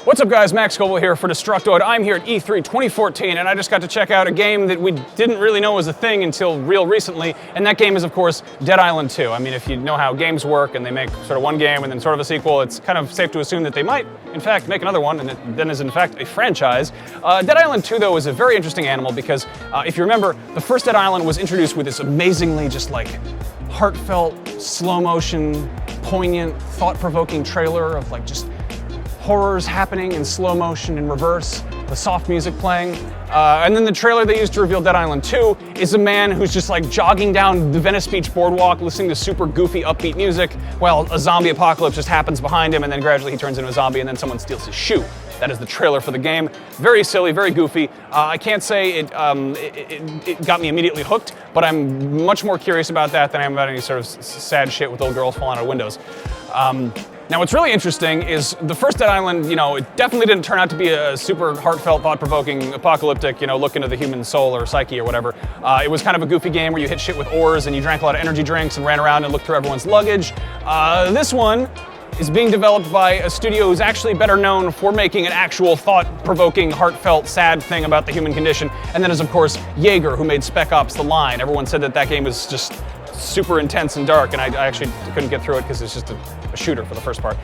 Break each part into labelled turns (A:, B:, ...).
A: What's up guys, Max Scoville here for Destructoid. I'm here at E3 2014 and I just got to check out a game that we didn't really know was a thing until real recently, and that game is of course Dead Island 2. I mean, if you know how games work and they make sort of one game and then sort of a sequel, it's kind of safe to assume that they might in fact make another one, and it then is in fact a franchise. Dead Island 2 though is a very interesting animal because if you remember, the first Dead Island was introduced with this amazingly just like heartfelt, slow motion, poignant, thought-provoking trailer of like just horrors happening in slow motion in reverse, the soft music playing. And then the trailer they used to reveal Dead Island 2 is a man who's just like jogging down the Venice Beach boardwalk listening to super goofy upbeat music while a zombie apocalypse just happens behind him, and then gradually he turns into a zombie and then someone steals his shoe. That is the trailer for the game. Very silly, very goofy. I can't say it got me immediately hooked, but I'm much more curious about that than I am about any sort of sad shit with little girls falling out of windows. Now what's really interesting is the first Dead Island, you know, it definitely didn't turn out to be a super heartfelt, thought-provoking, apocalyptic, you know, look into the human soul or psyche or whatever. It was kind of a goofy game where you hit shit with oars and you drank a lot of energy drinks and ran around and looked through everyone's luggage. This one is being developed by a studio who's actually better known for making an actual thought-provoking, heartfelt, sad thing about the human condition, and that is of course Jaeger, who made Spec Ops: The Line. Everyone said that that game was just super intense and dark, and I actually couldn't get through it because it's just a shooter for the first part.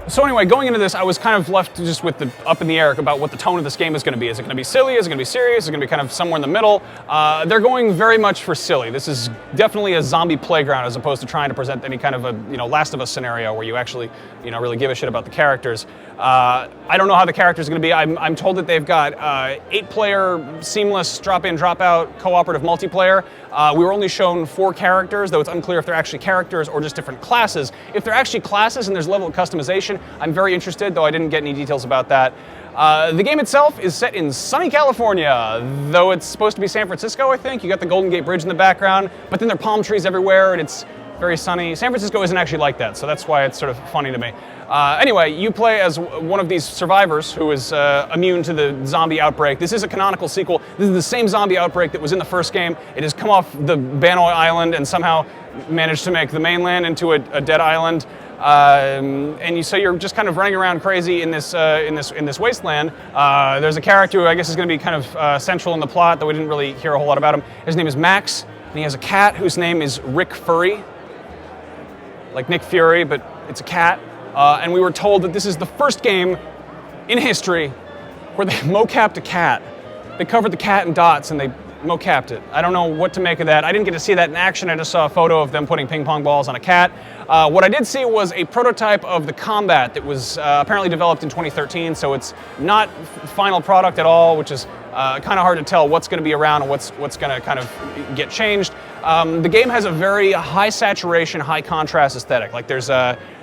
A: So anyway, going into this, I was kind of left just with the up in the air about what the tone of this game is going to be. Is it going to be silly? Is it going to be serious? Is it going to be kind of somewhere in the middle? They're going very much for silly. This is definitely a zombie playground as opposed to trying to present any kind of a, you know, Last of Us scenario where you actually, you know, really give a shit about the characters. I don't know how the characters are going to be. I'm told that they've got 8-player seamless drop-in, drop-out cooperative multiplayer. We were only shown 4 characters, though it's unclear if they're actually characters or just different classes. If they're actually classes and there's a level of customization, I'm very interested, though I didn't get any details about that. The game itself is set in sunny California, though it's supposed to be San Francisco, I think. You got the Golden Gate Bridge in the background, but then there are palm trees everywhere and it's very sunny. San Francisco isn't actually like that, so that's why it's sort of funny to me. Anyway, you play as one of these survivors who is immune to the zombie outbreak. This is a canonical sequel. This is the same zombie outbreak that was in the first game. It has come off the Banoi Island and somehow managed to make the mainland into a dead island. So you're just kind of running around crazy in this wasteland. There's a character who I guess is going to be kind of central in the plot, though we didn't really hear a whole lot about him. His name is Max, and he has a cat whose name is Rick Furry. Like Nick Fury, but it's a cat. And we were told that this is the first game in history where they mocapped a cat. They covered the cat in dots and they mocapped it. I don't know what to make of that. I didn't get to see that in action. I just saw a photo of them putting ping pong balls on a cat. What I did see was a prototype of the combat that was apparently developed in 2013, so it's not final product at all, which is kind of hard to tell what's going to be around and what's going to kind of get changed. The game has a very high saturation, high contrast aesthetic. Like there's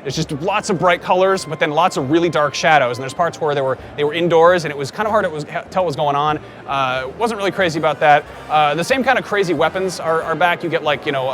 A: just lots of bright colors, but then lots of really dark shadows. And there's parts where they were indoors, and it was kind of hard to tell what was going on. Wasn't really crazy about that. The same kind of crazy weapons are back. You get like, you know,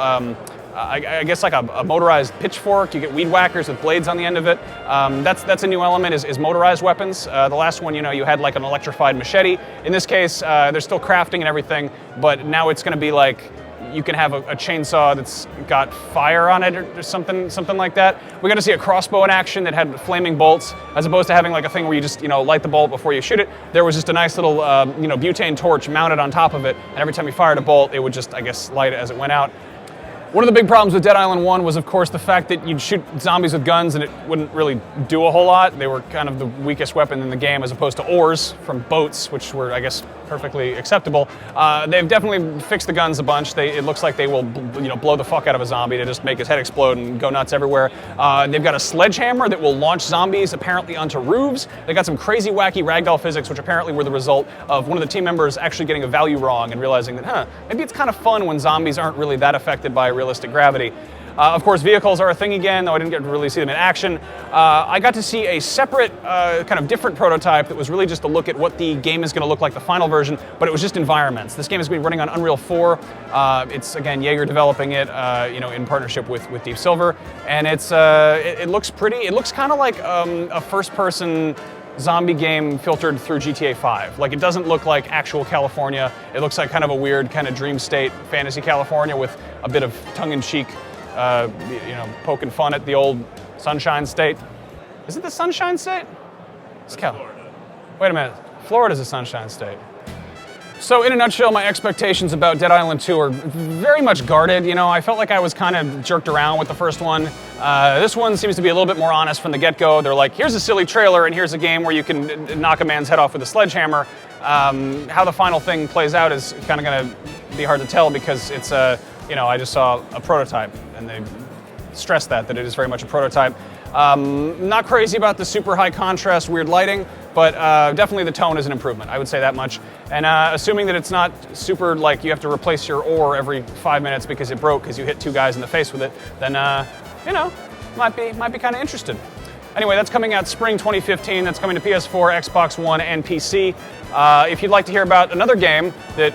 A: I guess like a motorized pitchfork. You get weed whackers with blades on the end of it. That's a new element, is motorized weapons. The last one, you know, you had like an electrified machete. In this case, there's still crafting and everything, but now it's going to be like you can have a chainsaw that's got fire on it or something like that. We got to see a crossbow in action that had flaming bolts, as opposed to having like a thing where you just, you know, light the bolt before you shoot it. There was just a nice little, you know, butane torch mounted on top of it, and every time you fired a bolt, it would just, I guess, light it as it went out. One of the big problems with Dead Island 1 was, of course, the fact that you'd shoot zombies with guns and it wouldn't really do a whole lot. They were kind of the weakest weapon in the game, as opposed to oars from boats, which were, I guess, perfectly acceptable. They've definitely fixed the guns a bunch. It looks like they will, you know, blow the fuck out of a zombie to just make his head explode and go nuts everywhere. They've got a sledgehammer that will launch zombies apparently onto roofs. They got some crazy, wacky ragdoll physics, which apparently were the result of one of the team members actually getting a value wrong and realizing that, maybe it's kind of fun when zombies aren't really that affected by realistic gravity. Of course, vehicles are a thing again, though I didn't get to really see them in action. I got to see a separate, kind of different prototype that was really just a look at what the game is going to look like, the final version, but it was just environments. This game is going to be running on Unreal 4. It's, again, Jaeger developing it, you know, in partnership with Deep Silver, and it looks pretty. It looks kind of like a first-person zombie game filtered through GTA 5. Like, it doesn't look like actual California. It looks like kind of a weird kind of dream state fantasy California with a bit of tongue-in-cheek, you know, poking fun at the old Sunshine State. Is it the Sunshine State? It's California. Wait a minute, Florida's a Sunshine State. So in a nutshell, my expectations about Dead Island 2 are very much guarded. You know, I felt like I was kind of jerked around with the first one. This one seems to be a little bit more honest from the get-go. They're like, here's a silly trailer and here's a game where you can knock a man's head off with a sledgehammer. How the final thing plays out is kind of going to be hard to tell because it's you know, I just saw a prototype and they stressed that it is very much a prototype. Not crazy about the super high contrast, weird lighting, but definitely the tone is an improvement. I would say that much. And assuming that it's not super like you have to replace your oar every 5 minutes because it broke because you hit 2 guys in the face with it, then you know, might be kind of interested. Anyway, that's coming out spring 2015. That's coming to PS4, Xbox One, and PC. If you'd like to hear about another game that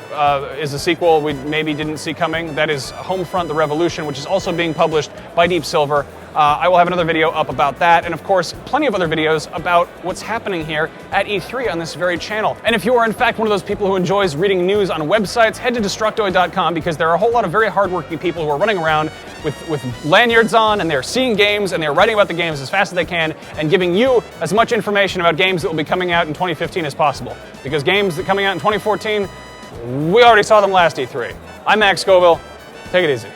A: is a sequel we maybe didn't see coming, that is Homefront: The Revolution, which is also being published by Deep Silver. I will have another video up about that, and of course, plenty of other videos about what's happening here at E3 on this very channel. And if you are in fact one of those people who enjoys reading news on websites, head to Destructoid.com because there are a whole lot of very hardworking people who are running around with lanyards on, and they're seeing games, and they're writing about the games as fast as they can, and giving you as much information about games that will be coming out in 2015 as possible. Because games that are coming out in 2014, we already saw them last E3. I'm Max Scoville. Take it easy.